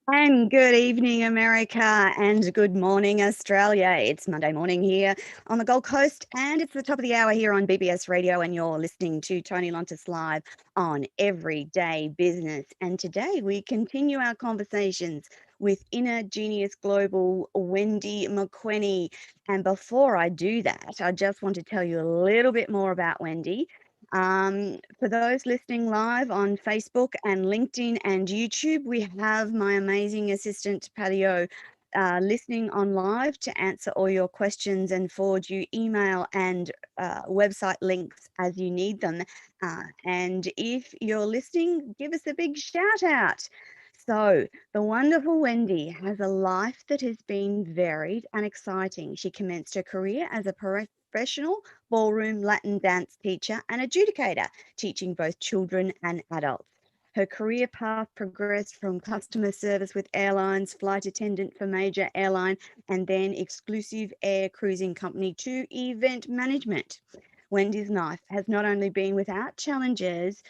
And good evening, America, and good morning, Australia. It's Monday morning here on the Gold Coast, and it's the top of the hour here on BBS Radio, and you're listening to Toni Lontis live on Everyday Business. And today we continue our conversations with Inner Genius Global Wendy Marquenie. And before I do that, I just want to tell you a little bit more about Wendy. For those listening live on Facebook and LinkedIn and YouTube, we have my amazing assistant, Patio, listening on live to answer all your questions and forward you email and website links as you need them. And if you're listening, give us a big shout out. So, the wonderful Wendy has a life that has been varied and exciting. She commenced her career as a professional ballroom Latin dance teacher and adjudicator, teaching both children and adults. Her career path progressed from customer service with airlines, flight attendant for major airline, and then exclusive air cruising company to event management. Wendy's life has not only been without challenges,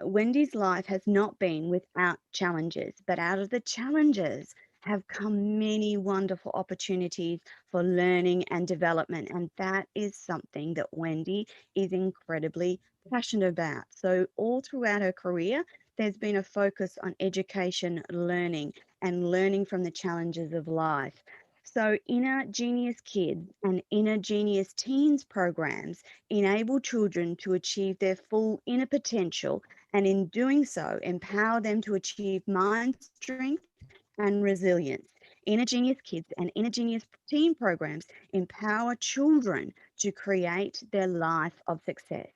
Wendy's life has not been without challenges, but out of the challenges have come many wonderful opportunities for learning and development. And that is something that Wendy is incredibly passionate about. So, all throughout her career, there's been a focus on education, learning, and learning from the challenges of life. So, Inner Genius Kids and Inner Genius Teens programs enable children to achieve their full inner potential, and in doing so, empower them to achieve mind strength and resilience. Inner Genius Kids and Inner Genius Teen programs empower children to create their life of success.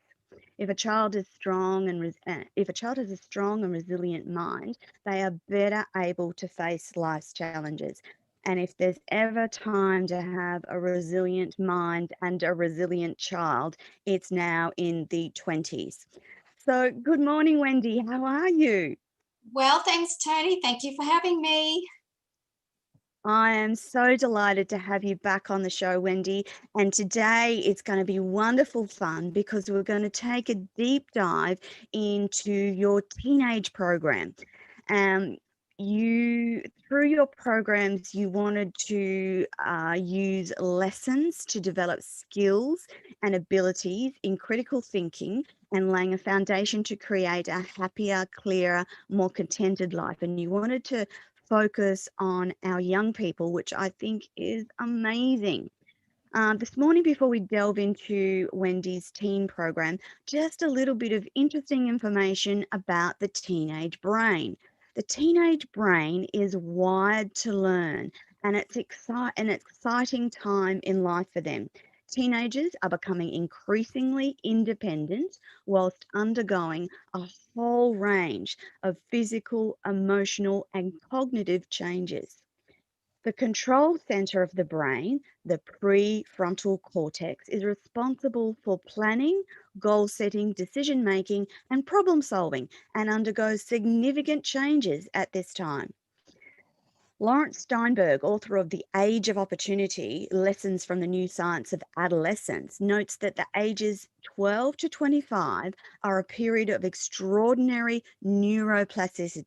If a child is strong and if a child has a strong and resilient mind, they are better able to face life's challenges. And if there's ever time to have a resilient mind and a resilient child, it's now in the 20s. So, good morning, Wendy. How are you? Well, thanks, Toni. Thank you for having me. I am so delighted to have you back on the show, Wendy. And today it's going to be wonderful fun because we're going to take a deep dive into your teenage program. Um, through your programs, you wanted to use lessons to develop skills and abilities in critical thinking and laying a foundation to create a happier, clearer, more contented life. And you wanted to focus on our young people, which I think is amazing. This morning, before we delve into Wendy's teen program, just a little bit of interesting information about the teenage brain. The teenage brain is wired to learn, and it's an exciting time in life for them. Teenagers are becoming increasingly independent whilst undergoing a whole range of physical, emotional, and cognitive changes. The control center of the brain, the prefrontal cortex, is responsible for planning, goal setting, decision making, and problem solving, and undergoes significant changes at this time. Lawrence Steinberg, author of The Age of Opportunity, Lessons from the New Science of Adolescence, notes that the ages 12 to 25 are a period of extraordinary neuroplasticity.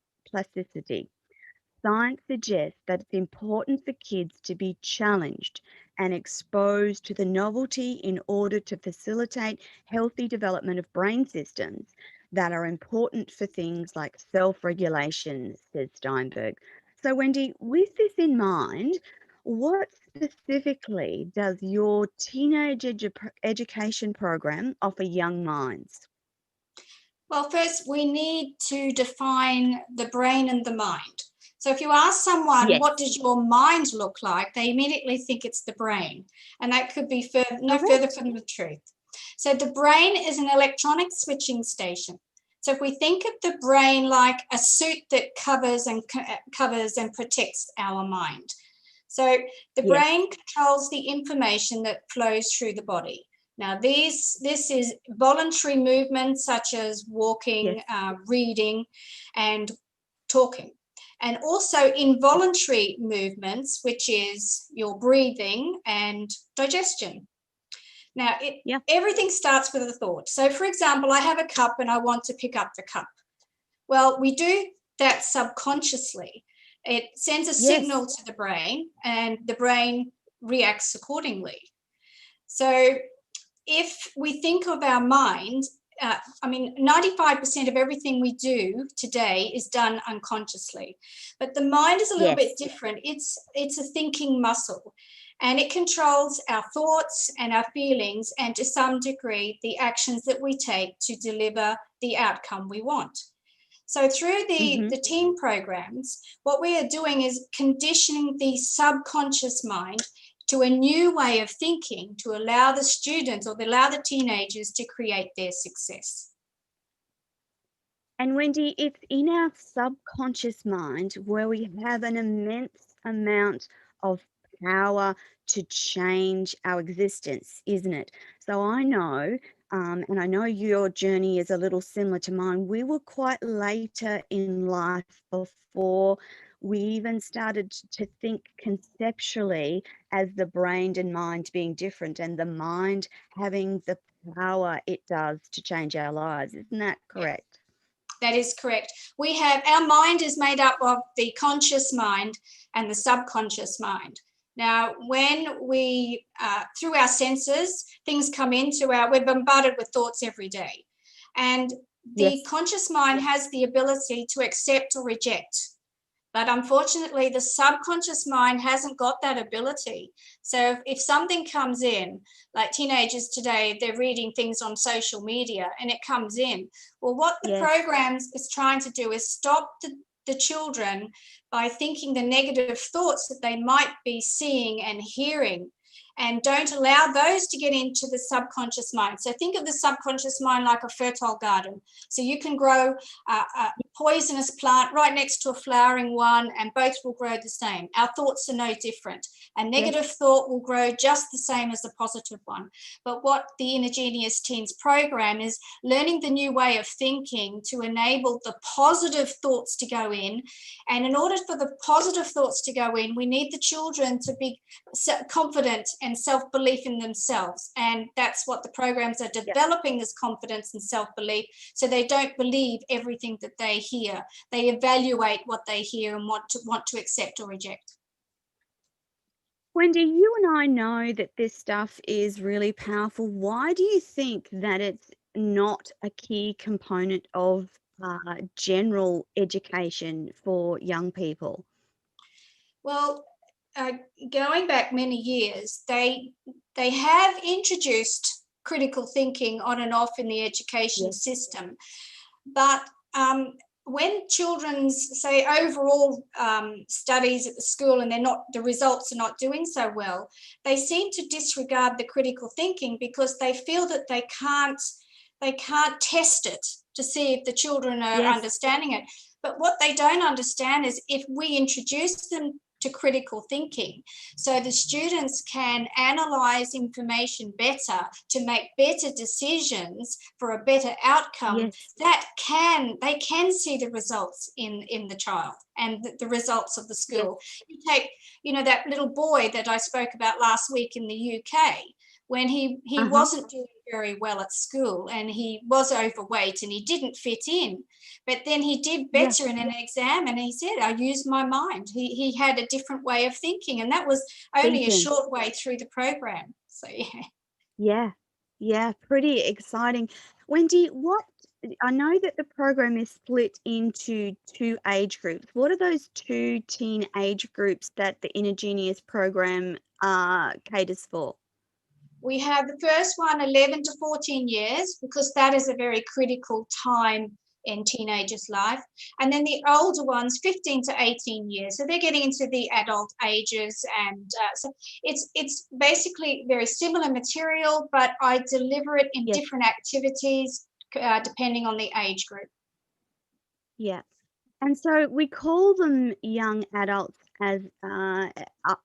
Science suggests that it's important for kids to be challenged and exposed to the novelty in order to facilitate healthy development of brain systems that are important for things like self-regulation, says Steinberg. So, Wendy, with this in mind, what specifically does your teenage education program offer young minds? Well, first, we need to define the brain and the mind. So if you ask someone, Yes. what does your mind look like? They immediately think it's the brain. And that could be no Correct. further from the truth. So the brain is an electronic switching station. So if we think of the brain like a suit that covers and protects our mind. So the Yes. brain controls the information that flows through the body. Now, this is voluntary movements such as walking, Yes. reading, and talking. And also involuntary movements, which is your breathing and digestion. Now, everything starts with a thought. So, for example, I have a cup and I want to pick up the cup. Well, we do that subconsciously. It sends a Yes. signal to the brain, and the brain reacts accordingly. So if we think of our mind, 95% of everything we do today is done unconsciously, but the mind is a little bit different. It's a thinking muscle, and it controls our thoughts and our feelings, and to some degree, the actions that we take to deliver the outcome we want. So through the team programs, what we are doing is conditioning the subconscious mind to a new way of thinking to allow the students or allow the teenagers to create their success. And Wendy, it's in our subconscious mind where we have an immense amount of power to change our existence, isn't it? So I know, and I know your journey is a little similar to mine. We were quite later in life before we even started to think conceptually as the brain and mind being different, and the mind having the power it does to change our lives. Isn't that correct? That is correct. Our mind is made up of the conscious mind and the subconscious mind. Now, when we, through our senses, things come into we're bombarded with thoughts every day. And the conscious mind has the ability to accept or reject. But unfortunately, the subconscious mind hasn't got that ability. So if something comes in, like teenagers today, they're reading things on social media and it comes in. Well, what the programs is trying to do is stop the children by thinking the negative thoughts that they might be seeing and hearing, and don't allow those to get into the subconscious mind. So think of the subconscious mind like a fertile garden. So you can grow a poisonous plant right next to a flowering one, and both will grow the same. Our thoughts are no different. A negative thought will grow just the same as a positive one. But what the Ingenious Teens program is learning the new way of thinking to enable the positive thoughts to go in. And in order for the positive thoughts to go in, we need the children to be confident and self-belief in themselves. And that's what the programs are developing, this confidence and self-belief, so they don't believe everything that they hear. They evaluate what they hear and want to accept or reject. Wendy, you and I know that this stuff is really powerful. Why do you think that it's not a key component of general education for young people? Well, going back many years, they have introduced critical thinking on and off in the education system, but when children's, say, overall studies at the school and the results are not doing so well, they seem to disregard the critical thinking because they feel that they can't test it to see if the children are understanding it. But what they don't understand is if we introduce them to critical thinking, so the students can analyze information better to make better decisions for a better outcome, they can see the results in the child and the results of the school. You take, that little boy that I spoke about last week in the UK, when he wasn't doing very well at school and he was overweight and he didn't fit in, but then he did better in an exam, and he said, I used my mind. He had a different way of thinking, and that was only a short way through the program. So pretty exciting. Wendy, I know that the program is split into 2 age groups. What are those 2 teen age groups that the Ingenious program caters for? We have the first one, 11 to 14 years, because that is a very critical time in teenagers' life. And then the older ones, 15 to 18 years. So they're getting into the adult ages. And so it's basically very similar material, but I deliver it in different activities depending on the age group. Yeah. And so we call them young adults as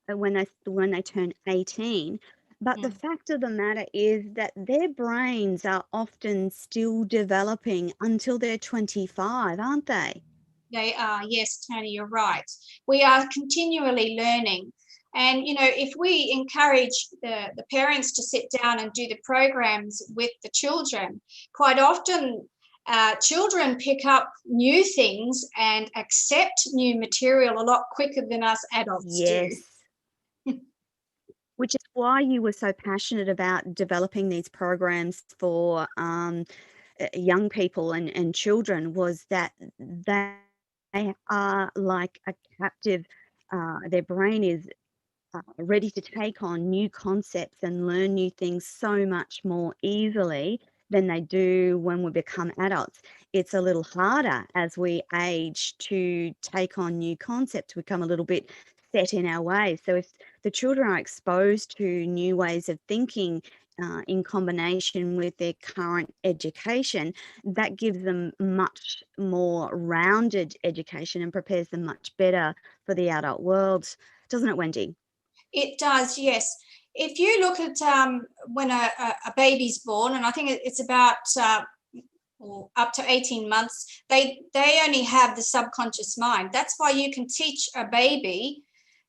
when they turn 18. But the fact of the matter is that their brains are often still developing until they're 25, aren't they? They are, yes, Toni, you're right. We are continually learning. And, if we encourage the parents to sit down and do the programs with the children, quite often children pick up new things and accept new material a lot quicker than us adults do. Which is why you were so passionate about developing these programs for young people and children, was that they are like a captive. Their brain is ready to take on new concepts and learn new things so much more easily than they do when we become adults. It's a little harder as we age to take on new concepts, become a little bit set in our ways. So if the children are exposed to new ways of thinking in combination with their current education, that gives them much more rounded education and prepares them much better for the adult world, doesn't it, Wendy? It does, yes. If you look at when a baby's born, and I think it's about up to 18 months, they only have the subconscious mind. That's why you can teach a baby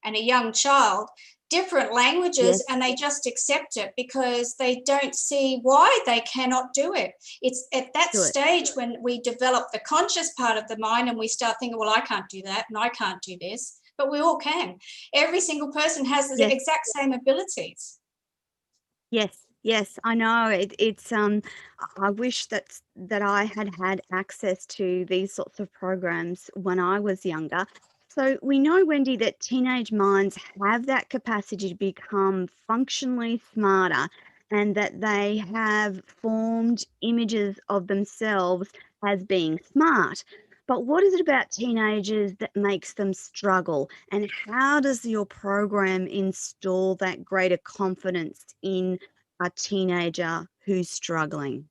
and a young child different languages, and they just accept it because they don't see why they cannot do it. It's at that stage when we develop the conscious part of the mind and we start thinking, well, I can't do that and I can't do this, but we all can. Every single person has the exact same abilities. Yes, I know. It's I wish that I had access to these sorts of programs when I was younger. So we know, Wendy, that teenage minds have that capacity to become functionally smarter, and that they have formed images of themselves as being smart. But what is it about teenagers that makes them struggle? And how does your program install that greater confidence in a teenager who's struggling?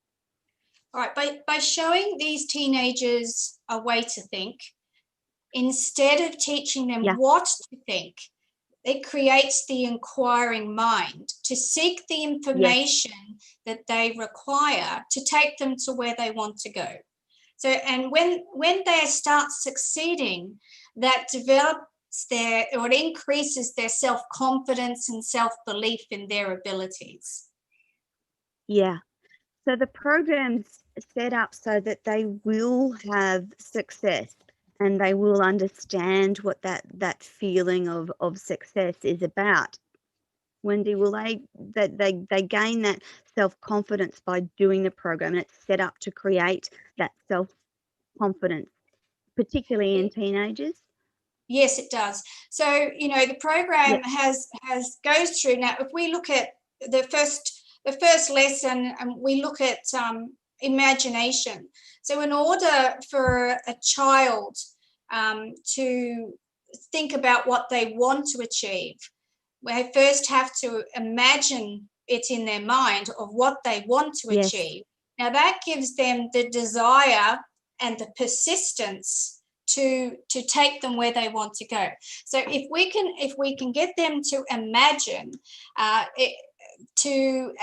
All right, by showing these teenagers a way to think, instead of teaching them what to think, it creates the inquiring mind to seek the information that they require to take them to where they want to go. So, and when they start succeeding, that develops or it increases their self-confidence and self-belief in their abilities. Yeah. So the program's set up so that they will have success and they will understand what that feeling of success is about. Wendy, will they gain that self-confidence by doing the program, and it's set up to create that self-confidence, particularly in teenagers? Yes, it does. So, you know, the program goes through. Now, if we look at the first lesson, and we look at imagination. So in order for a child to think about what they want to achieve, they first have to imagine it in their mind of what they want to achieve. Now that gives them the desire and the persistence to take them where they want to go. So if we can get them to imagine to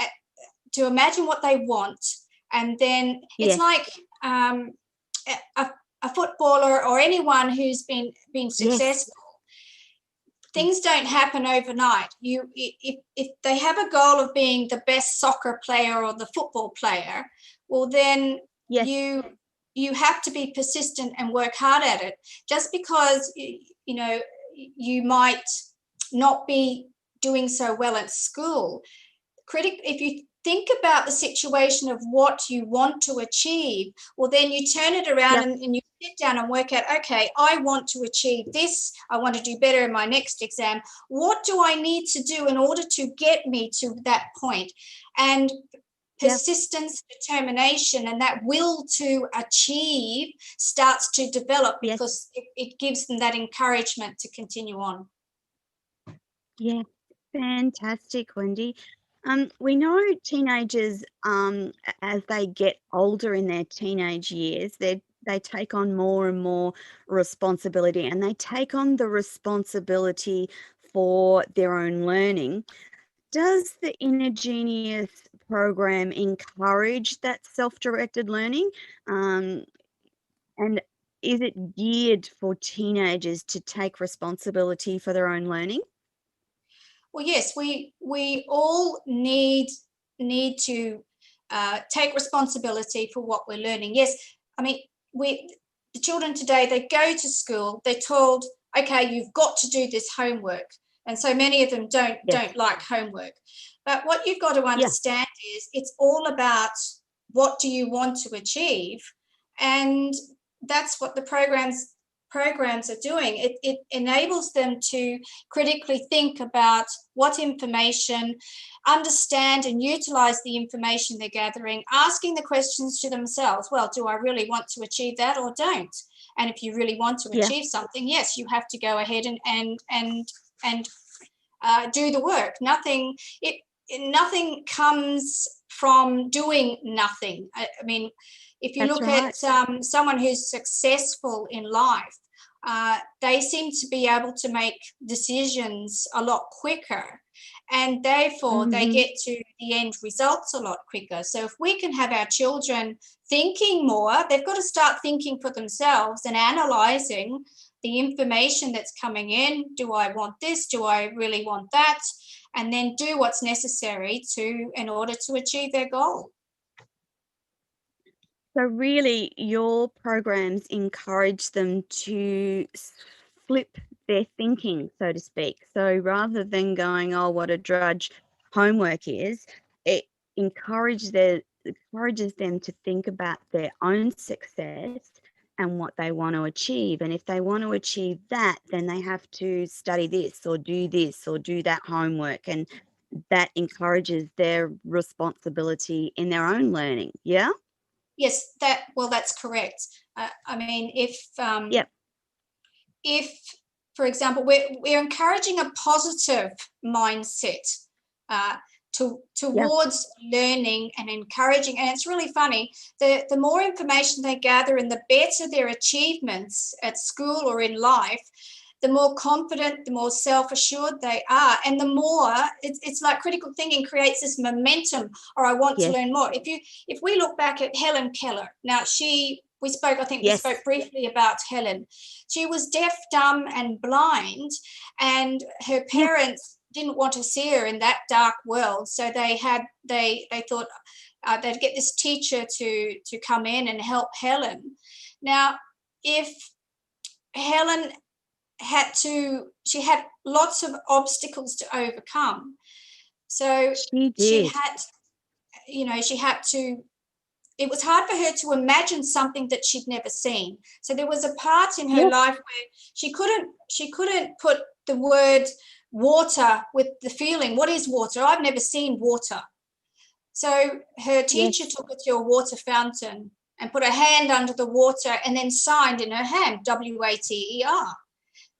imagine what they want, and then it's like a footballer or anyone who's been successful. Things don't happen overnight. If they have a goal of being the best soccer player or the football player, well then you have to be persistent and work hard at it. Just because you know you might not be doing so well at school, if you think about the situation of what you want to achieve, well then you turn it around and you sit down and work out, okay, I want to achieve this, I want to do better in my next exam. What do I need to do in order to get me to that point? And persistence, determination, and that will to achieve starts to develop because it gives them that encouragement to continue on. Yeah, fantastic, Wendy. We know teenagers, as they get older in their teenage years, they take on more and more responsibility, and they take on the responsibility for their own learning. Does the Inner Genius program encourage that self-directed learning? And is it geared for teenagers to take responsibility for their own learning? Well, yes, we all need to take responsibility for what we're learning. Yes, I mean, the children today, they go to school, they're told, okay, you've got to do this homework. And so many of them don't like homework. But what you've got to understand is it's all about what do you want to achieve. And that's what the programs are doing. It enables them to critically think about what information, understand and utilize the information they're gathering, asking the questions to themselves. Well, do I really want to achieve that or don't? And if you really want to achieve something, yes, you have to go ahead and do the work. Nothing comes from doing nothing. I mean, if you look at someone who's successful in life, they seem to be able to make decisions a lot quicker, and therefore they get to the end results a lot quicker. So if we can have our children thinking more, they've got to start thinking for themselves and analysing the information that's coming in. Do I want this? Do I really want that? And then do what's necessary in order to achieve their goal. So really, your programs encourage them to flip their thinking, so to speak. So rather than going, oh, what a drudge homework is, it encourages them to think about their own success and what they want to achieve. And if they want to achieve that, then they have to study this or do that homework. And that encourages their responsibility in their own learning. Yeah? Yes, that's correct. I mean, if, for example, we're encouraging a positive mindset towards learning and encouraging, and it's really funny, the more information they gather and the better their achievements at school or in life, the more confident, the more self-assured they are, and the more it's like critical thinking creates this momentum, or I want to learn more. If we look back at Helen Keller, now we spoke briefly about Helen. She was deaf, dumb and blind, and her parents didn't want to see her in that dark world, so they thought they'd get this teacher to come in and help Helen. Now, if Helen she had lots of obstacles to overcome. So she had to, it was hard for her to imagine something that she'd never seen. So there was a part in her life where she couldn't put the word water with the feeling, what is water? I've never seen water. So her teacher took her to a water fountain and put her hand under the water and then signed in her hand, WATER.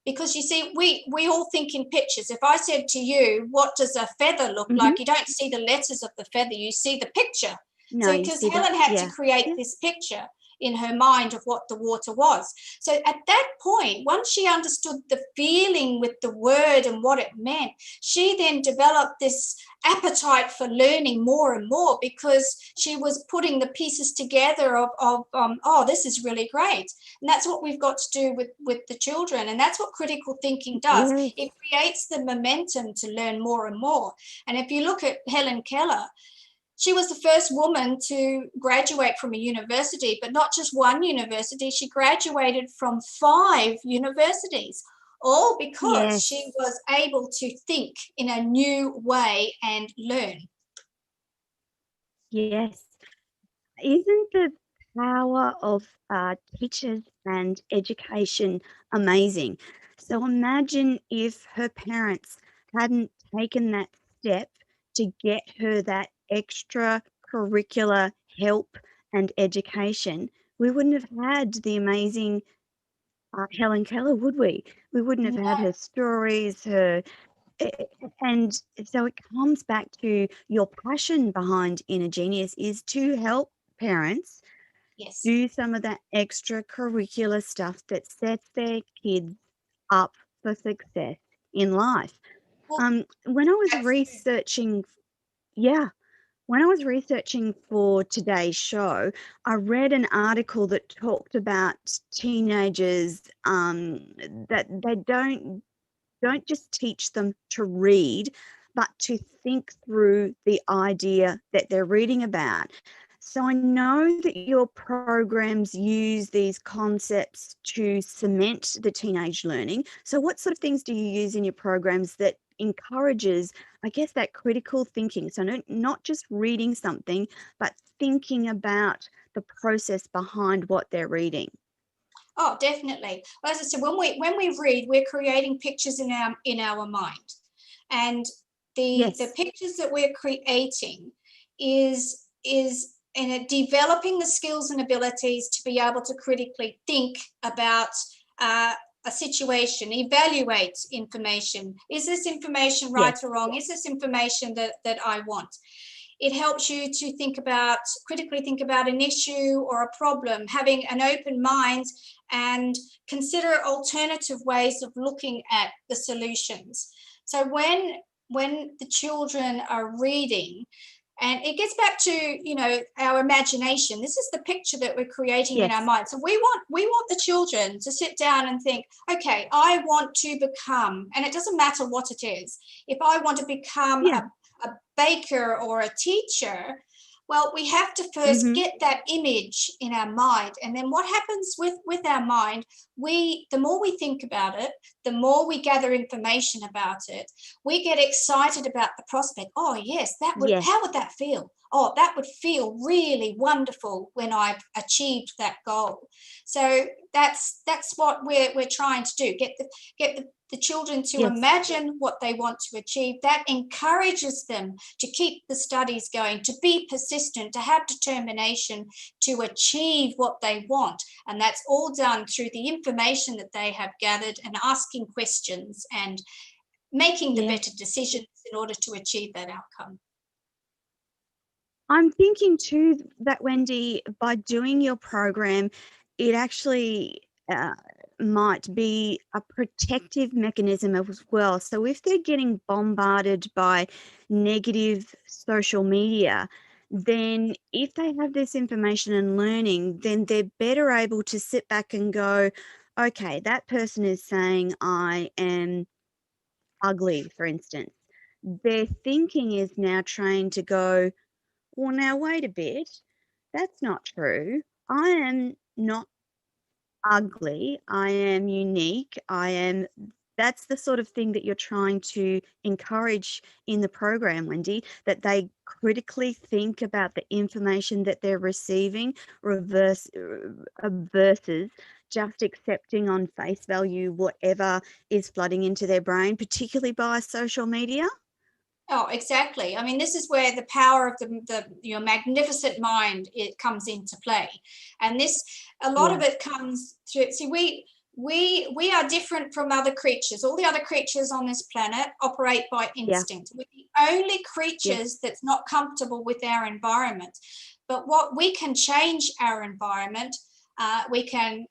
Because you see, we all think in pictures. If I said to you, what does a feather look like? You don't see the letters of the feather, you see the picture. No, so because Helen had to create this picture in her mind of what the water was. So at that point, once she understood the feeling with the word and what it meant, she then developed this appetite for learning more and more, because she was putting the pieces together of oh, this is really great. And that's what we've got to do with the children. And that's what critical thinking does. It creates the momentum to learn more and more. And if you look at Helen Keller, she was the first woman to graduate from a university, but not just one university. She graduated from 5 universities, all because she was able to think in a new way and learn. Yes. Isn't the power of teachers and education amazing? So imagine if her parents hadn't taken that step to get her that extracurricular help and education, we wouldn't have had the amazing Helen Keller, would we? We wouldn't have had her stories, and so it comes back to your passion behind Inner Genius is to help parents do some of that extracurricular stuff that sets their kids up for success in life. When I was researching for today's show, I read an article that talked about teenagers that they don't just teach them to read, but to think through the idea that they're reading about. So I know that your programs use these concepts to cement the teenage learning. So what sort of things do you use in your programs that encourages, I guess, that critical thinking? So not just reading something, but thinking about the process behind what they're reading. Oh, definitely. Well, as I said, when we read, we're creating pictures in our mind, and the Yes. pictures that we're creating is in developing the skills and abilities to be able to critically think about a situation, evaluate information. Is this information right Yes. or wrong? Is this information that I want? It helps you to critically think about an issue or a problem, having an open mind and consider alternative ways of looking at the solutions. So when the children are reading, and it gets back to our imagination. This is the picture that we're creating in our Yes. mind. So we want the children to sit down and think, okay, I want to become, and it doesn't matter what it is. If I want to become Yeah. a baker or a teacher, well, we have to first get that image in our mind. And then what happens with our mind, the more we think about it, the more we gather information about it, we get excited about the prospect. Oh, yes, Yes. how would that feel? Oh, that would feel really wonderful when I've achieved that goal. So that's what we're trying to do. Get the children to Yes. imagine what they want to achieve. That encourages them to keep the studies going, to be persistent, to have determination to achieve what they want. And that's all done through the information that they have gathered and asking questions and making the better decisions in order to achieve that outcome. I'm thinking too that, Wendy, by doing your program, it actually might be a protective mechanism as well. So if they're getting bombarded by negative social media, then if they have this information and learning, then they're better able to sit back and go, okay, that person is saying I am ugly, for instance. Their thinking is now trained to go, well, now wait a bit. That's not true. I am not ugly. I am unique. That's the sort of thing that you're trying to encourage in the program, Wendy, that they critically think about the information that they're receiving versus just accepting on face value whatever is flooding into their brain, particularly by social media. Oh, exactly. I mean, this is where the power of your magnificent mind comes into play, and a lot of it comes through. See, we are different from other creatures. All the other creatures on this planet operate by instinct. We're the only creatures that's not comfortable with our environment. But what we can change our environment. We can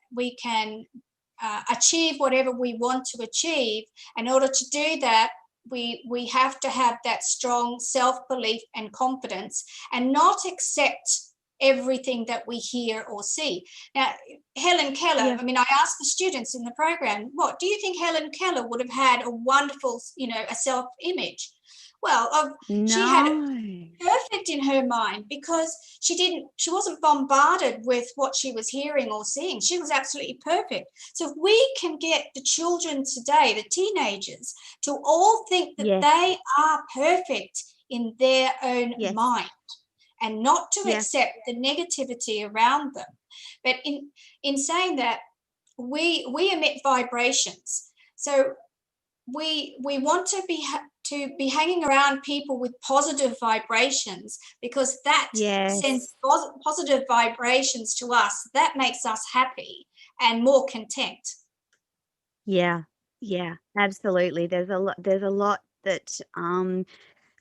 achieve whatever we want to achieve. In order to do that, we have to have that strong self-belief and confidence and not accept everything that we hear or see. Now, Helen Keller, I mean, I asked the students in the program, what do you think Helen Keller would have had a wonderful, a self-image? Well, she had it perfect in her mind because she wasn't bombarded with what she was hearing or seeing. She was absolutely perfect. So if we can get the children today, the teenagers, to all think that they are perfect in their own mind and not to accept the negativity around them. But in saying that, we emit vibrations. So we want to be hanging around people with positive vibrations because that sends positive vibrations to us. That makes us happy and more content. Yeah, absolutely. There's a lot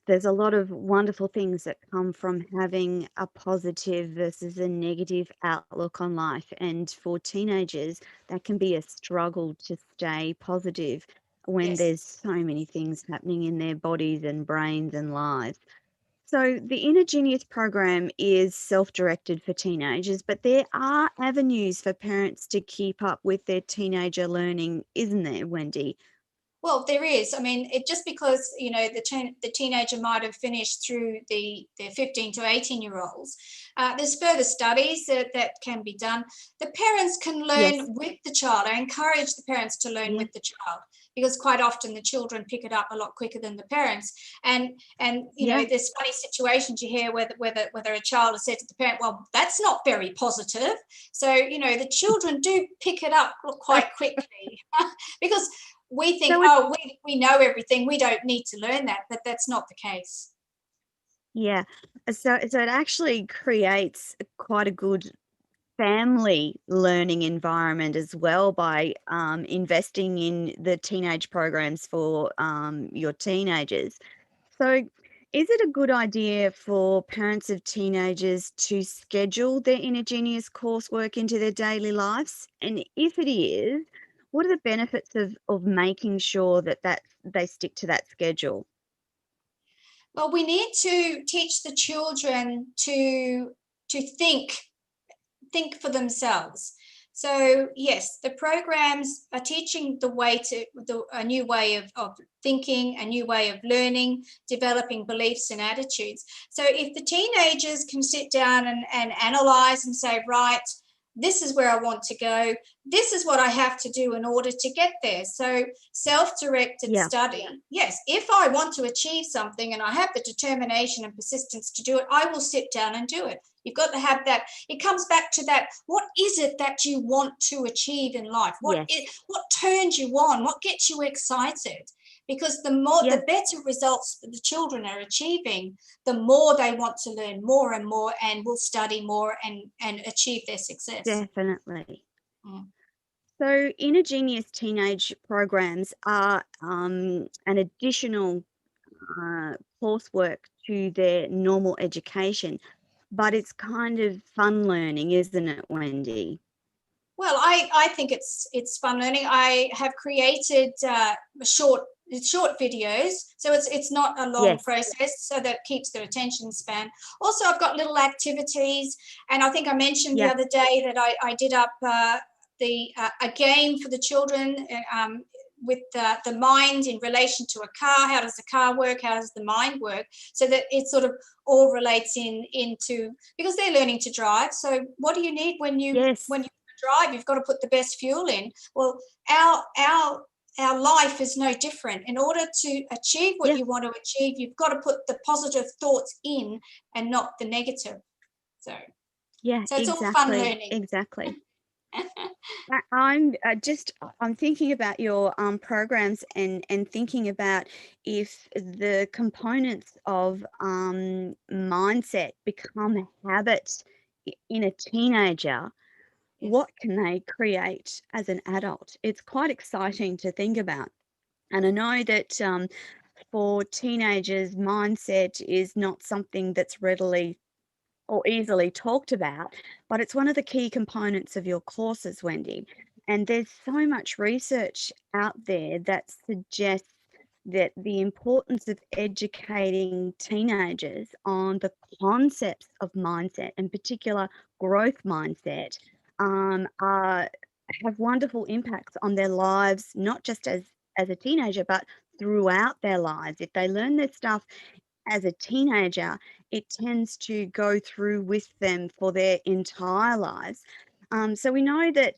there's a lot of wonderful things that come from having a positive versus a negative outlook on life. And for teenagers, that can be a struggle to stay positive when there's so many things happening in their bodies and brains and lives. So the Inner Genius program is self-directed for teenagers, but there are avenues for parents to keep up with their teenager learning, isn't there, Wendy? Well, there is. I mean, just because, you know, the teenager might have finished through the 15 to 18-year-olds, there's further studies that can be done. The parents can learn with the child. I encourage the parents to learn with the child, because quite often the children pick it up a lot quicker than the parents. And you know, there's funny situations you hear whether a child has said to the parent, well, that's not very positive. So, you know, the children do pick it up quite quickly because we think, we know everything, we don't need to learn that, but that's not the case. Yeah. So it actually creates quite a good family learning environment as well by investing in the teenage programs for your teenagers. So is it a good idea for parents of teenagers to schedule their Intergenius coursework into their daily lives? And if it is, what are the benefits of making sure that they stick to that schedule? Well, we need to teach the children to think for themselves. So yes, the programs are teaching a new way of thinking, a new way of learning, developing beliefs and attitudes. So if the teenagers can sit down and analyze and say, right, this is where I want to go, this is what I have to do in order to get there. So self-directed study. Yes, if I want to achieve something and I have the determination and persistence to do it, I will sit down and do it. You've got to have that. It comes back to that. What is it that you want to achieve in life? What turns you on? What gets you excited? Because the better results that the children are achieving, the more they want to learn more and more and will study more and achieve their success. Definitely. So Intergenius teenage programs are an additional coursework to their normal education, but it's kind of fun learning, isn't it, Wendy? Well, I think it's fun learning. I have created short videos, so it's not a long process, so that keeps their attention span. Also, I've got little activities, and I think I mentioned the other day that I did up a game for the children with the mind in relation to a car. How does the car work? How does the mind work? So that it sort of all relates into, because they're learning to drive. So what do you need when you drive? You've got to put the best fuel in. Well, our life is no different. In order to achieve what you want to achieve, you've got to put the positive thoughts in and not the negative. So it's all fun learning. Exactly. I'm thinking about your programs and thinking about if the components of mindset become habits in a teenager, what can they create as an adult? It's quite exciting to think about. And I know that for teenagers, mindset is not something that's readily or easily talked about, but it's one of the key components of your courses, Wendy. And there's so much research out there that suggests that the importance of educating teenagers on the concepts of mindset, in particular growth mindset, have wonderful impacts on their lives, not just as a teenager, but throughout their lives. If they learn this stuff as a teenager, it tends to go through with them for their entire lives. So we know that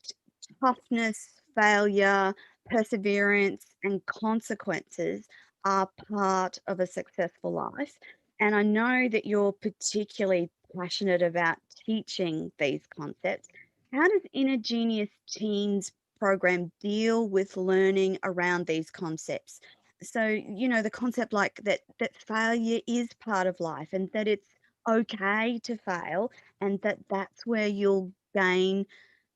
toughness, failure, perseverance, and consequences are part of a successful life. And I know that you're particularly passionate about teaching these concepts. How does Intergenius Teens program deal with learning around these concepts? So, you know, the concept like that failure is part of life and that it's okay to fail and that's where you'll gain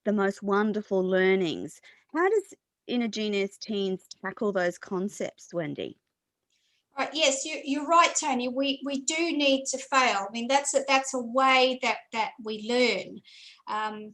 the most wonderful learnings. How does Intergenius Teens tackle those concepts, Wendy? Right, yes, you're right, Toni. We do need to fail. I mean, that's a way that we learn.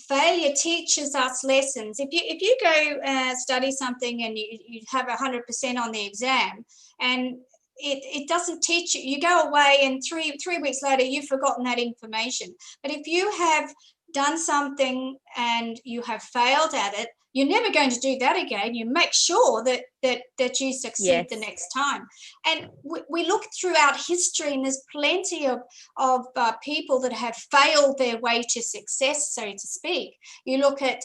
Failure teaches us lessons. If you go study something and you have 100% on the exam, and it doesn't teach you, you go away and three weeks later you've forgotten that information. But if you have done something and you have failed at it, you're never going to do that again. You make sure that you succeed the next time. And we look throughout history, and there's plenty of people that have failed their way to success, so to speak. You look at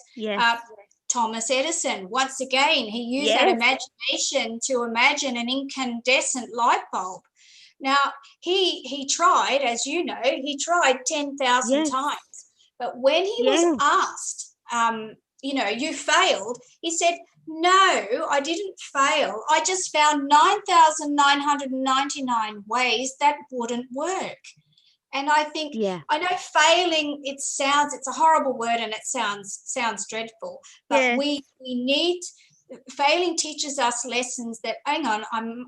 Thomas Edison. Once again, he used that imagination to imagine an incandescent light bulb. Now, he tried, as you know, he tried 10,000 times. But when he was asked, you failed, he said, no, I didn't fail. I just found 9,999 ways that wouldn't work. And I think, I know failing, it's a horrible word, and it sounds dreadful, but we need, failing teaches us lessons that, hang on,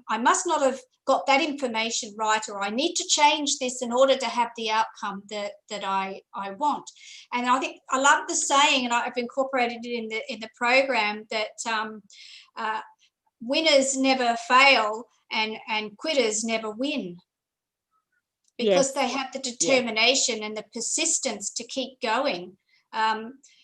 I must not have got that information right, or I need to change this in order to have the outcome that I want. And I think I love the saying, and I've incorporated it in the program, that winners never fail and quitters never win, because they have the determination and the persistence to keep going.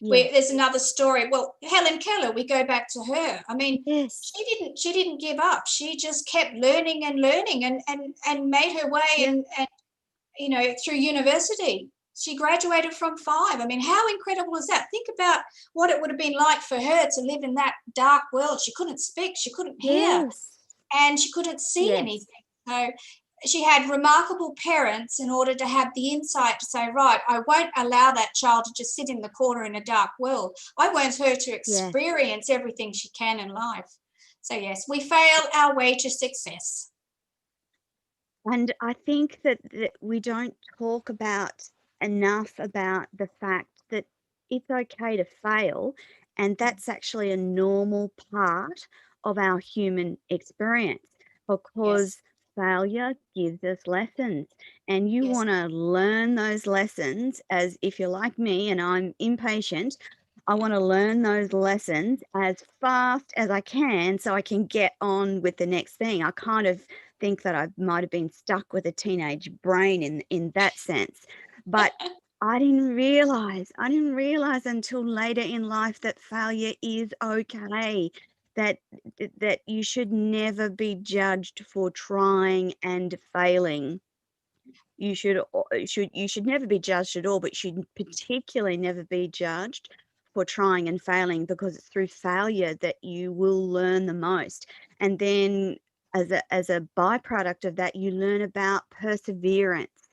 There's another story. Well, Helen Keller, we go back to her. I mean, she didn't give up. She just kept learning and learning and made her way and through university. She graduated from 5. I mean, how incredible is that? Think about what it would have been like for her to live in that dark world. She couldn't speak, she couldn't hear, and she couldn't see anything. So she had remarkable parents in order to have the insight to say, right, I won't allow that child to just sit in the corner in a dark world. I want her to experience everything she can in life. So, yes, we fail our way to success. And I think that we don't talk enough about the fact that it's okay to fail, and that's actually a normal part of our human experience, because failure gives us lessons, and you want to learn those lessons. As if you're like me and I'm impatient, I want to learn those lessons as fast as I can so I can get on with the next thing. I kind of think that I might have been stuck with a teenage brain in that sense, but I didn't realize until later in life that failure is okay, that you should never be judged for trying and failing. You should never be judged at all, but should particularly never be judged for trying and failing, because it's through failure that you will learn the most. And then as a byproduct of that, you learn about perseverance.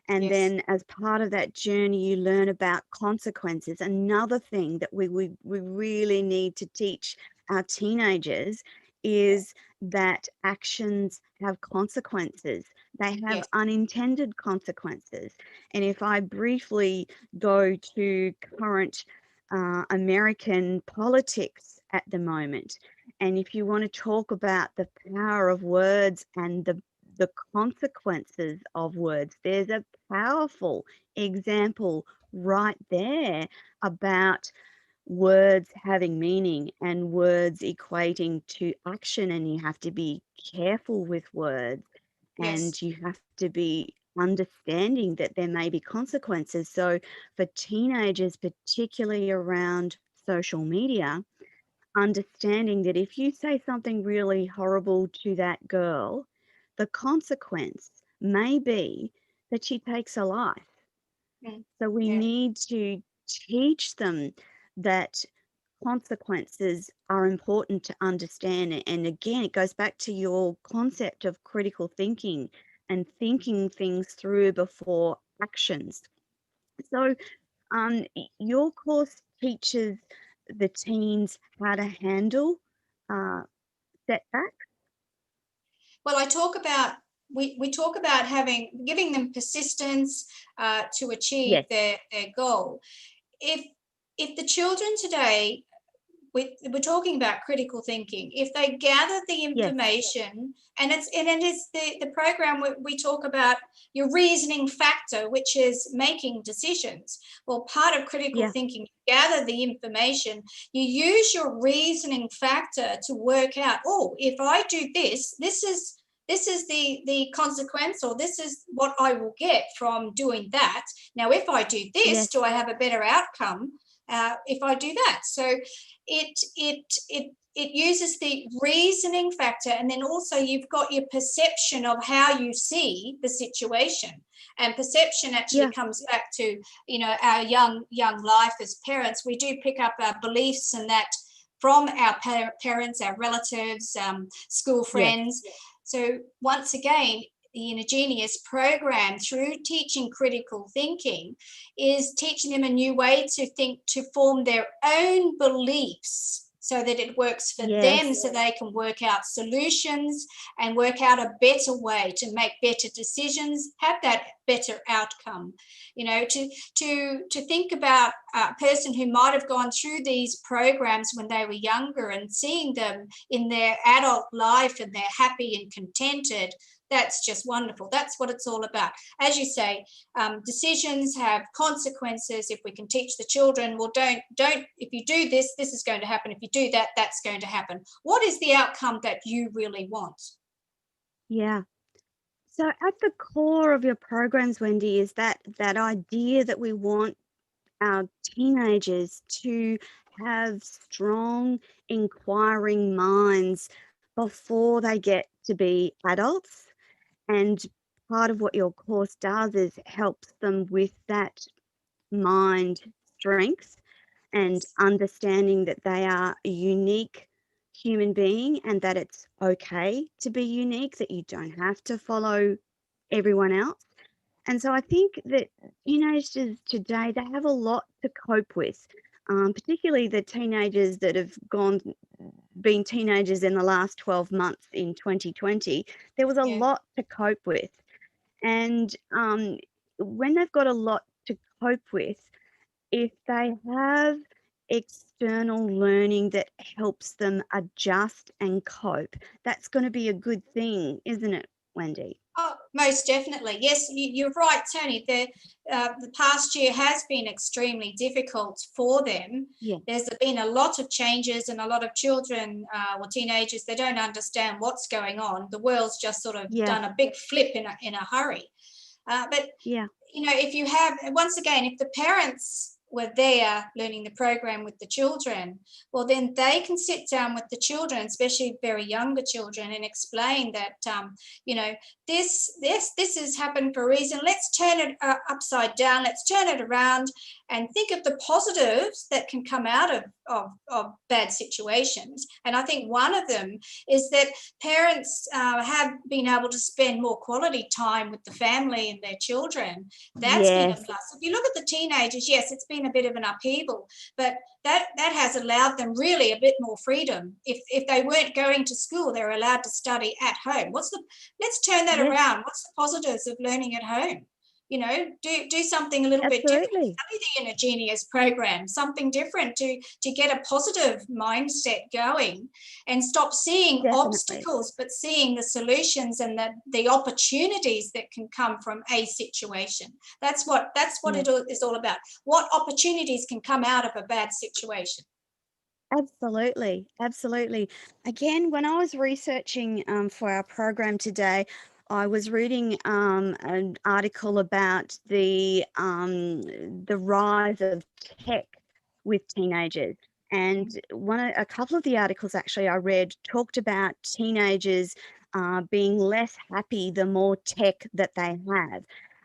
And then as part of that journey, you learn about consequences. Another thing that we really need to teach our teenagers is that actions have consequences. They have unintended consequences. And if I briefly go to current American politics at the moment, and if you want to talk about the power of words and the consequences of words, there's a powerful example right there about words having meaning and words equating to action, and you have to be careful with words, and you have to be understanding that there may be consequences. So for teenagers, particularly around social media, understanding that if you say something really horrible to that girl, the consequence may be that she takes a life. So we need to teach them that consequences are important to understand. And again, it goes back to your concept of critical thinking and thinking things through before actions. So your course teaches the teens how to handle setbacks. Well, I talk about we talk about giving them persistence to achieve their goal. If the children today, we're talking about critical thinking, if they gather the information, and it's the program we talk about your reasoning factor, which is making decisions. Well, part of critical thinking, you gather the information, you use your reasoning factor to work out, oh, if I do this, this is the consequence, or this is what I will get from doing that. Now, if I do this, do I have a better outcome? if I do that. So it uses the reasoning factor, and then also you've got your perception of how you see the situation. And perception actually comes back to, you know, our young life as parents. We do pick up our beliefs and that from our parents, our relatives, school friends. So once again, the Ingenious program, through teaching critical thinking, is teaching them a new way to think, to form their own beliefs, so that it works for them, so they can work out solutions and work out a better way to make better decisions, have that better outcome. You know, to think about a person who might have gone through these programs when they were younger and seeing them in their adult life and they're happy and contented. That's just wonderful. That's what it's all about. As you say, decisions have consequences. If we can teach the children, well, don't, if you do this, this is going to happen. If you do that, that's going to happen. What is the outcome that you really want? Yeah. So at the core of your programs, Wendy, is that idea that we want our teenagers to have strong, inquiring minds before they get to be adults. And part of what your course does is helps them with that mind strength and understanding that they are a unique human being and that it's okay to be unique, that you don't have to follow everyone else. And so I think that teenagers today, they have a lot to cope with, particularly the teenagers that have been teenagers in the last 12 months in 2020. There was a lot to cope with. And when they've got a lot to cope with, if they have external learning that helps them adjust and cope, that's going to be a good thing, isn't it, Wendy? Oh, most definitely. Yes, you're right, Toni. The past year has been extremely difficult for them. Yeah. There's been a lot of changes, and a lot of children or teenagers, they don't understand what's going on. The world's just sort of done a big flip in a hurry. But, you know, if you have, once again, if the parents were there learning the program with the children, well, then they can sit down with the children, especially very younger children, and explain that, you know, this has happened for a reason. Let's turn it upside down. Let's turn it around and think of the positives that can come out of bad situations. And I think one of them is that parents have been able to spend more quality time with the family and their children. That's been a plus. If you look at the teenagers, yes, it's been a bit of an upheaval, but that has allowed them really a bit more freedom. If they weren't going to school, they're allowed to study at home. Let's turn that around. What's the positives of learning at home? You know, do something a little bit different. Study the Ingenious program, something different to get a positive mindset going, and stop seeing obstacles, but seeing the solutions and the opportunities that can come from a situation. That's what it is all about. What opportunities can come out of a bad situation? Absolutely. Absolutely. Again, when I was researching for our program today, I was reading an article about the rise of tech with teenagers, and a couple of the articles actually I read talked about teenagers being less happy the more tech that they have,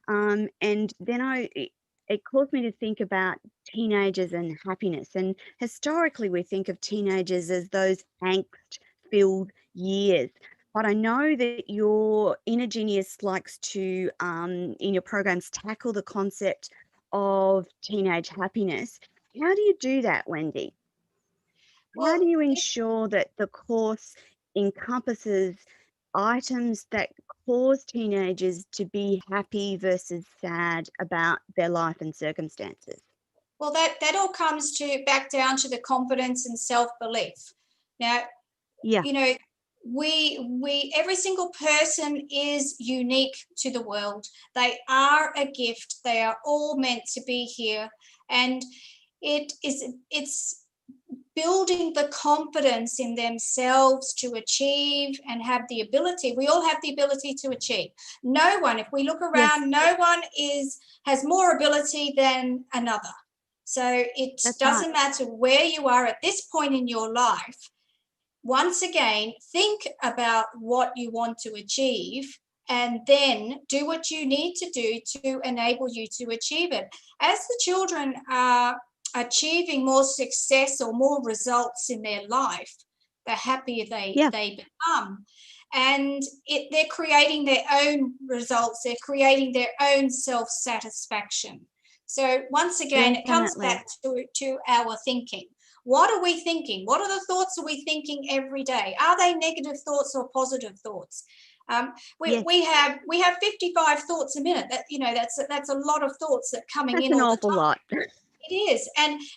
and then it caused me to think about teenagers and happiness. And historically, we think of teenagers as those angst-filled years. But I know that your Inner Genius likes to, in your programs, tackle the concept of teenage happiness. How do you do that, Wendy? How do you ensure that the course encompasses items that cause teenagers to be happy versus sad about their life and circumstances? Well, that all comes back down to the confidence and self-belief. Now, you know, we every single person is unique to the world. They are a gift. They are all meant to be here, and it's building the confidence in themselves to achieve and have the ability. We all have the ability to achieve. No one, if we look around, no one has more ability than another. So it That's doesn't right. matter where you are at this point in your life. Once again, think about what you want to achieve and then do what you need to do to enable you to achieve it. As the children are achieving more success or more results in their life, the happier Yeah, they become. And they're creating their own results, they're creating their own self-satisfaction. So once again, it comes definitely. back to our thinking. What are we thinking? What are the thoughts are we thinking every day? Are they negative thoughts or positive thoughts? Yes, We have 55 thoughts a minute. That's a lot of thoughts that are coming that's in an all the awful time. lot. It is,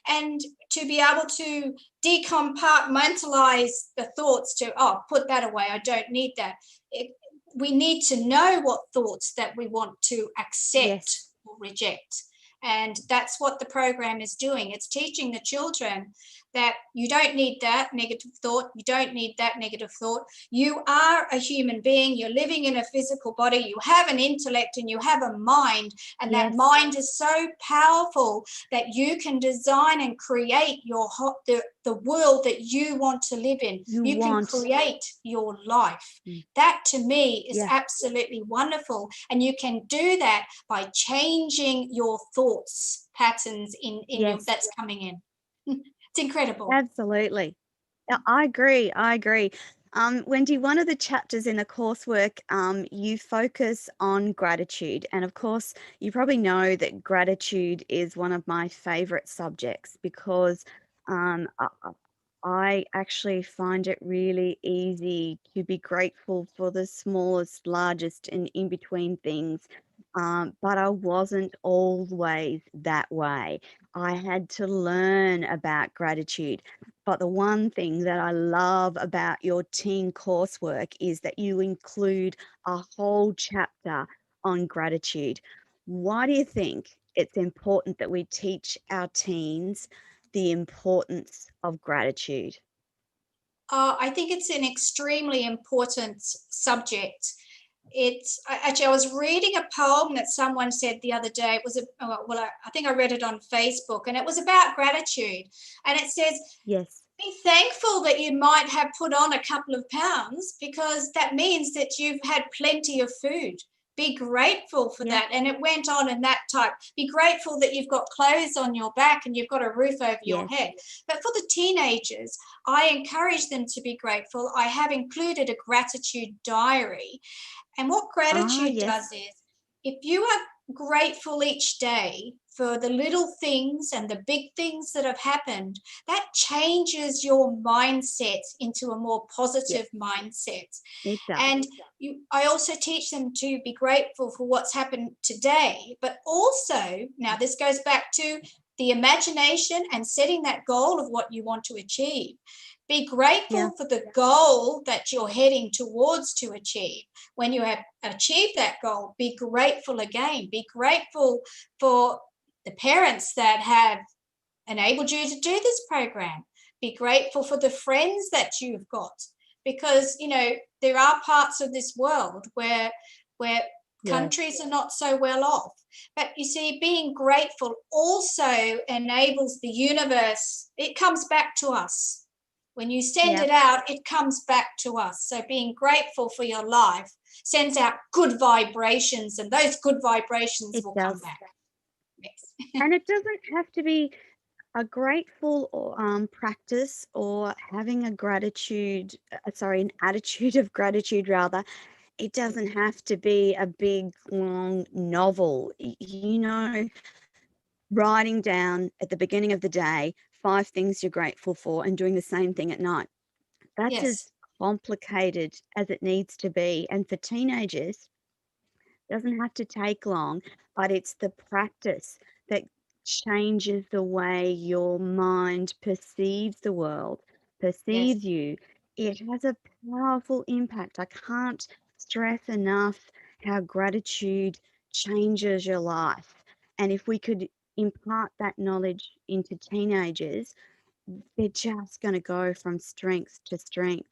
and to be able to decompartmentalize the thoughts to put that away. I don't need that. We need to know what thoughts that we want to accept Yes, or reject. And that's what the program is doing. It's teaching the children that you don't need that negative thought. You don't need that negative thought. You are a human being. You're living in a physical body. You have an intellect and you have a mind. And that yes, mind is so powerful that you can design and create the world that you want to live in. you You can want. create your life. Mm, That to me is yeah, absolutely wonderful. And you can do that by changing your thoughts patterns in your yes, that's coming in. It's incredible. absolutely. I agree. I agree. Wendy, one of the chapters in the coursework, you focus on gratitude. And of course, you probably know that gratitude is one of my favorite subjects because I actually find it really easy to be grateful for the smallest, largest, and in between things. But I wasn't always that way. I had to learn about gratitude. But the one thing that I love about your teen coursework is that you include a whole chapter on gratitude. Why do you think it's important that we teach our teens the importance of gratitude? I think it's an extremely important subject. Actually, I was reading a poem that someone said the other day. It was I think I read it on Facebook, and it was about gratitude. And it says, Yes. be thankful that you might have put on a couple of pounds because that means that you've had plenty of food. Be grateful for Yeah. that. And it went on in that type. Be grateful that you've got clothes on your back and you've got a roof over your Yes. head. But for the teenagers, I encourage them to be grateful. I have included a gratitude diary. And what Ah, gratitude yes. does is if you are grateful each day for the little things and the big things that have happened, that changes your mindset into a more Yes, positive mindset. it does. And I also teach them to be grateful for what's happened today, but also, now this goes back to the imagination and setting that goal of what you want to achieve. Be Yeah. grateful for the goal that you're heading towards to achieve. When you have achieved that goal, be grateful again. Be grateful for the parents that have enabled you to do this program. Be grateful for the friends that you've got because there are parts of this world where Yes. countries are not so well off. But you see, being grateful also enables the universe. It comes back to us. When you send Yeah. it out, it comes back to us. So being grateful for your life sends out good vibrations, and those good vibrations It will come does. back. Yes. And it doesn't have to be a grateful or practice or having a gratitude, sorry, an attitude of gratitude rather. It doesn't have to be a big, long novel. Writing down at the beginning of the day 5 things you're grateful for and doing the same thing at night. That's as Yes. complicated as it needs to be. And for teenagers, doesn't have to take long, but it's the practice that changes the way your mind perceives the world, Yes. perceives you. It has a powerful impact. I can't stress enough how gratitude changes your life. And if we could impart that knowledge into teenagers, they're just going to go from strength to strength.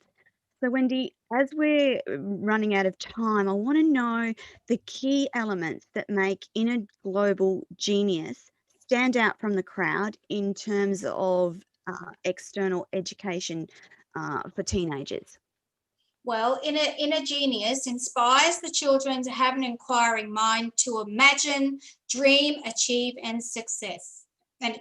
So, Wendy, as we're running out of time, I want to know the key elements that make inner global genius stand out from the crowd in terms of external education for teenagers? Well, Inner Genius inspires the children to have an inquiring mind, to imagine, dream, achieve, and success. So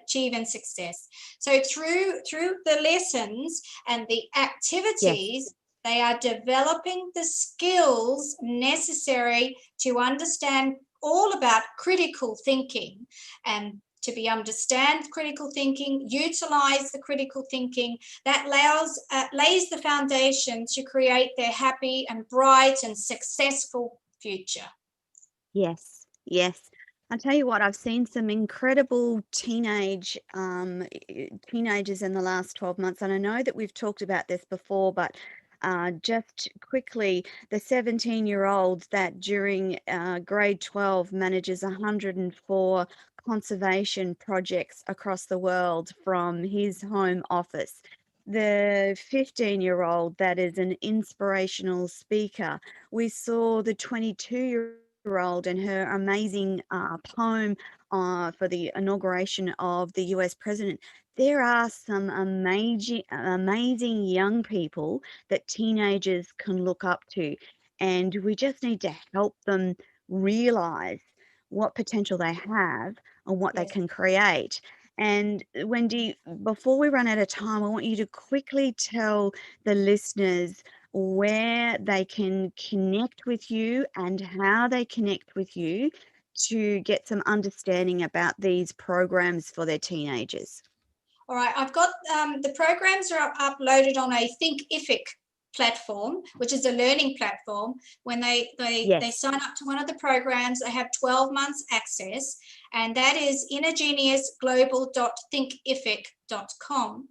through the lessons and the activities, they are developing the skills necessary to understand all about critical thinking, and to understand critical thinking, utilize the critical thinking that lays the foundation to create their happy and bright and successful future. Yes. I'll tell you what, I've seen some incredible teenagers in the last 12 months, and I know that we've talked about this before, but just quickly, the 17-year-old that during grade 12 manages 104 conservation projects across the world from his home office. The 15-year-old that is an inspirational speaker. We saw the 22-year-old and her amazing poem for the inauguration of the US president. There are some amazing young people that teenagers can look up to, and we just need to help them realize what potential they have and what they can create. And Wendy, before we run out of time, I want you to quickly tell the listeners where they can connect with you and how they connect with you to get some understanding about these programs for their teenagers. All right, I've got the programs are uploaded on a Thinkific platform, which is a learning platform. When they sign up to one of the programs, they have 12 months access, and that is innergeniusglobal.thinkific.com.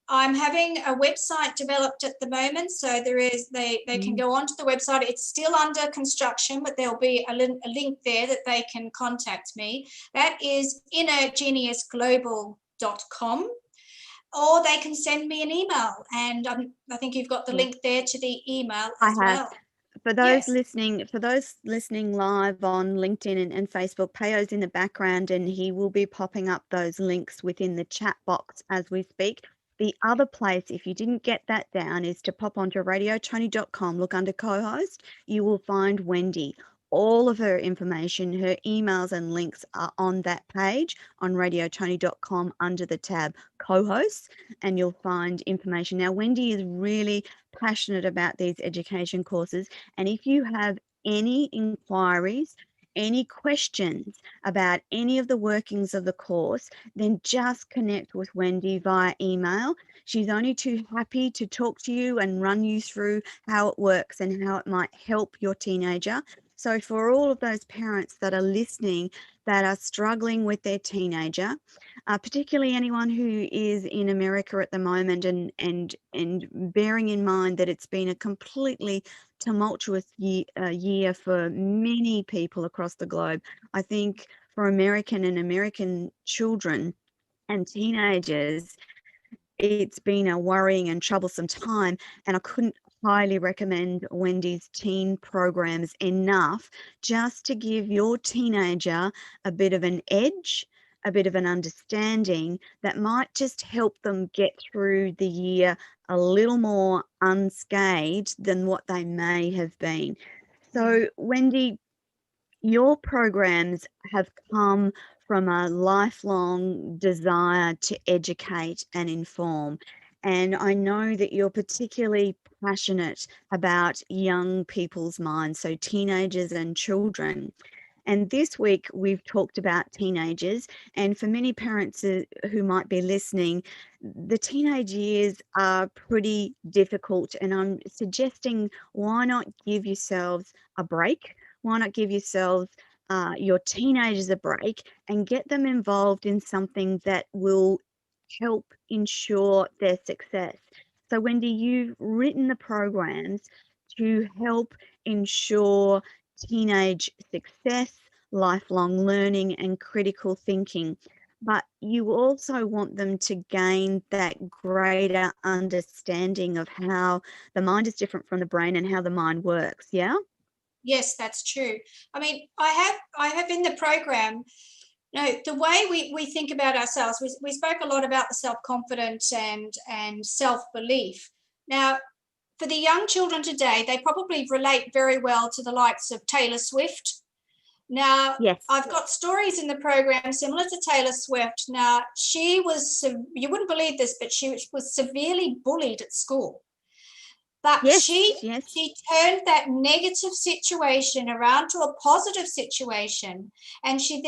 I'm having a website developed at the moment, so they can go onto the website. It's still under construction, but there'll be a link there that they can contact me. That is innergeniusglobal.com, or they can send me an email, and I think you've got the link there to the email as well. For those listening live on LinkedIn and Facebook, Peyo's in the background, and he will be popping up those links within the chat box as we speak. The other place, if you didn't get that down, is to pop onto radiotoni.com, look under co-host, you will find Wendy. All of her information, her emails and links are on that page on radiotoni.com under the tab co-hosts, and you'll find information. Now, Wendy is really passionate about these education courses, and if you have any inquiries, any questions about any of the workings of the course, then just connect with Wendy via email. She's only too happy to talk to you and run you through how it works and how it might help your teenager. So for all of those parents that are listening that are struggling with their teenager, particularly anyone who is in America at the moment, and bearing in mind that it's been a completely tumultuous year for many people across the globe, I think for American children and teenagers, it's been a worrying and troublesome time, and I couldn't highly recommend Wendy's teen programs enough, just to give your teenager a bit of an edge, a bit of an understanding that might just help them get through the year a little more unscathed than what they may have been. So, Wendy, your programs have come from a lifelong desire to educate and inform. And I know that you're particularly passionate about young people's minds, so teenagers and children. And this week we've talked about teenagers, and for many parents who might be listening, the teenage years are pretty difficult, and I'm suggesting, why not give yourselves a break? Why not give yourselves your teenagers a break and get them involved in something that will help ensure their success? So Wendy, you've written the programs to help ensure teenage success, lifelong learning, and critical thinking. But you also want them to gain that greater understanding of how the mind is different from the brain and how the mind works. Yeah? Yes, that's true. I mean, I have in the program No, the way we think about ourselves, we spoke a lot about the self-confidence and self-belief. Now, for the young children today, they probably relate very well to the likes of Taylor Swift. Now, Yes. I've got stories in the program similar to Taylor Swift. Now, she was, you wouldn't believe this, but she was severely bullied at school. But Yes, she yes. turned that negative situation around to a positive situation. And she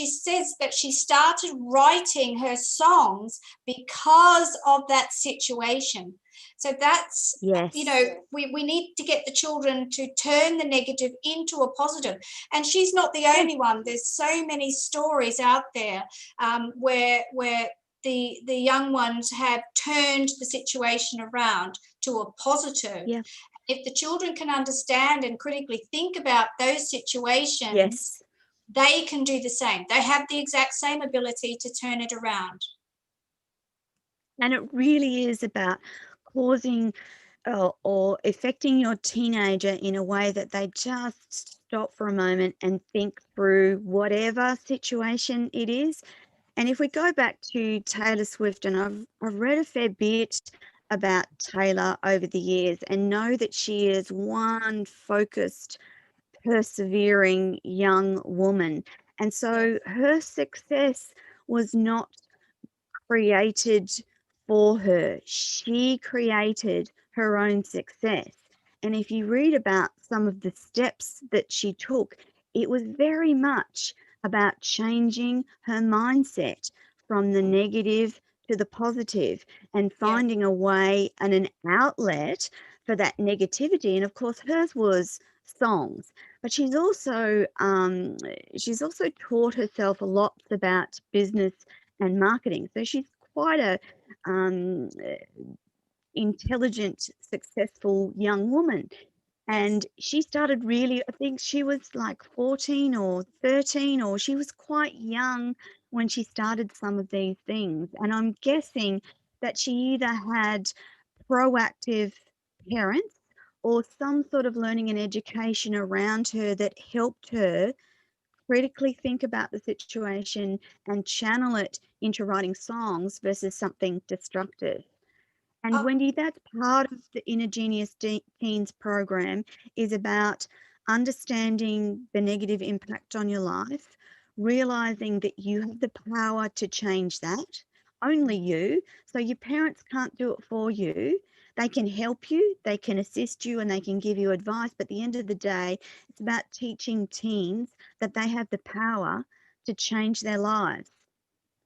says that she started writing her songs because of that situation. So that's, Yes. you know, we need to get the children to turn the negative into a positive. And she's not the only one. There's so many stories out there where the young ones have turned the situation around to a positive. Yeah. If the children can understand and critically think about those situations, Yes. they can do the same. They have the exact same ability to turn it around. And it really is about causing or affecting your teenager in a way that they just stop for a moment and think through whatever situation it is. And if we go back to Taylor Swift, and I've read a fair bit about Taylor over the years and know that she is one focused, persevering young woman. And so her success was not created for her. She created her own success. And if you read about some of the steps that she took, it was very much about changing her mindset from the negative to the positive and finding a way and an outlet for that negativity. And of course, hers was songs, but she's also taught herself a lot about business and marketing. So she's quite a intelligent, successful young woman. And she started really, I think she was like 14 or 13, or she was quite young when she started some of these things. And I'm guessing that she either had proactive parents or some sort of learning and education around her that helped her critically think about the situation and channel it into writing songs versus something destructive. And Wendy, that's part of the Inner Genius Teens program, is about understanding the negative impact on your life, realizing that you have the power to change that, only you. So your parents can't do it for you. They can help you, they can assist you, and they can give you advice. But at the end of the day, it's about teaching teens that they have the power to change their lives.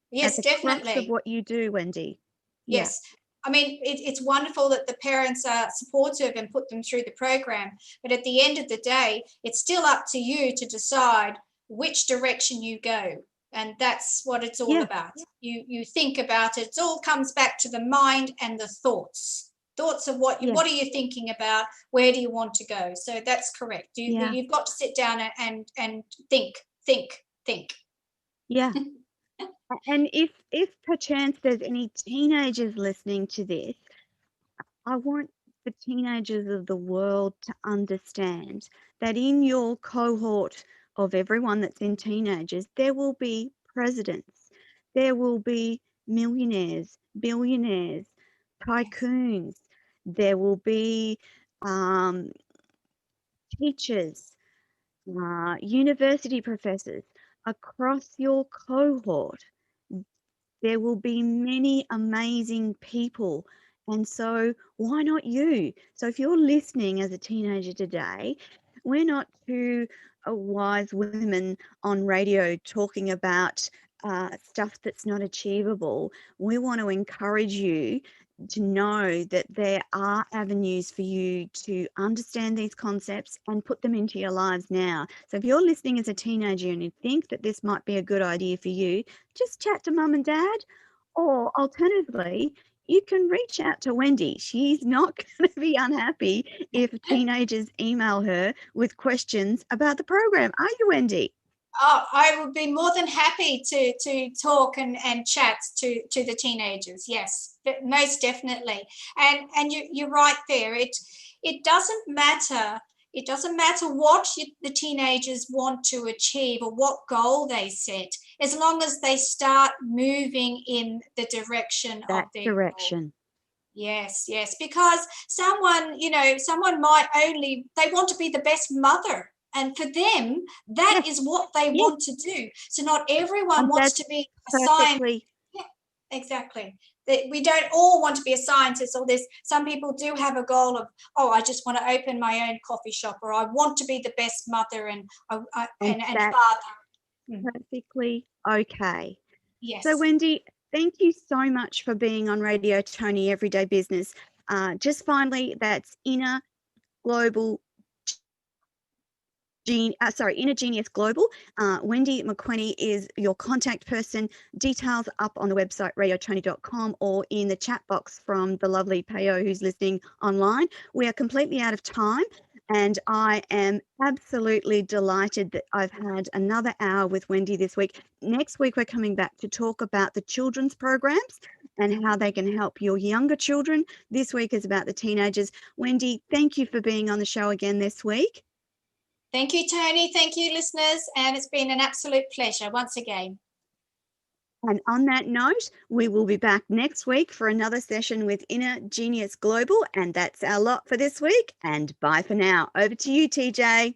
Yes, At the definitely. crux of what you do, Wendy. Yes. Yeah. I mean, it's wonderful that the parents are supportive and put them through the program. But at the end of the day, it's still up to you to decide which direction you go. And that's what it's all about. You think about it. It all comes back to the mind and the thoughts. Thoughts of what are you thinking about? Where do you want to go? So that's correct. You've got to sit down and think. Yeah. And if perchance there's any teenagers listening to this, I want the teenagers of the world to understand that in your cohort of everyone that's in teenagers, there will be presidents, there will be millionaires, billionaires, tycoons, there will be teachers, university professors across your cohort. There will be many amazing people. And so why not you? So if you're listening as a teenager today, we're not two wise women on radio talking about stuff that's not achievable. We want to encourage you to know that there are avenues for you to understand these concepts and put them into your lives now. So if you're listening as a teenager and you think that this might be a good idea for you, just chat to mum and dad, or alternatively, you can reach out to Wendy. She's not going to be unhappy if teenagers email her with questions about the program. Are you, Wendy? Oh, I would be more than happy to talk and chat to the teenagers. Yes, most definitely. And you're right there. It doesn't matter. It doesn't matter what the teenagers want to achieve or what goal they set. as long as they start moving in the direction of their direction. goal. Yes, yes, because someone might they want to be the best mother. And for them, that is what they want to do. So not everyone wants to be a scientist. Yeah, exactly. We don't all want to be a scientist, or some people do have a goal of, I just want to open my own coffee shop, or I want to be the best mother and father. Perfectly okay. Yes. So Wendy, thank you so much for being on Radio Toni Everyday Business. Just finally, that's Inner Genius Global. Wendy Marquenie is your contact person. Details up on the website radiotoni.com or in the chat box from the lovely Payo who's listening online. We are completely out of time, and I am absolutely delighted that I've had another hour with Wendy this week. Next week, we're coming back to talk about the children's programs and how they can help your younger children. This week is about the teenagers. Wendy, thank you for being on the show again this week. Thank you, Toni. Thank you, listeners. And it's been an absolute pleasure once again. And on that note, we will be back next week for another session with Inner Genius Global. And that's our lot for this week. And bye for now. Over to you, TJ.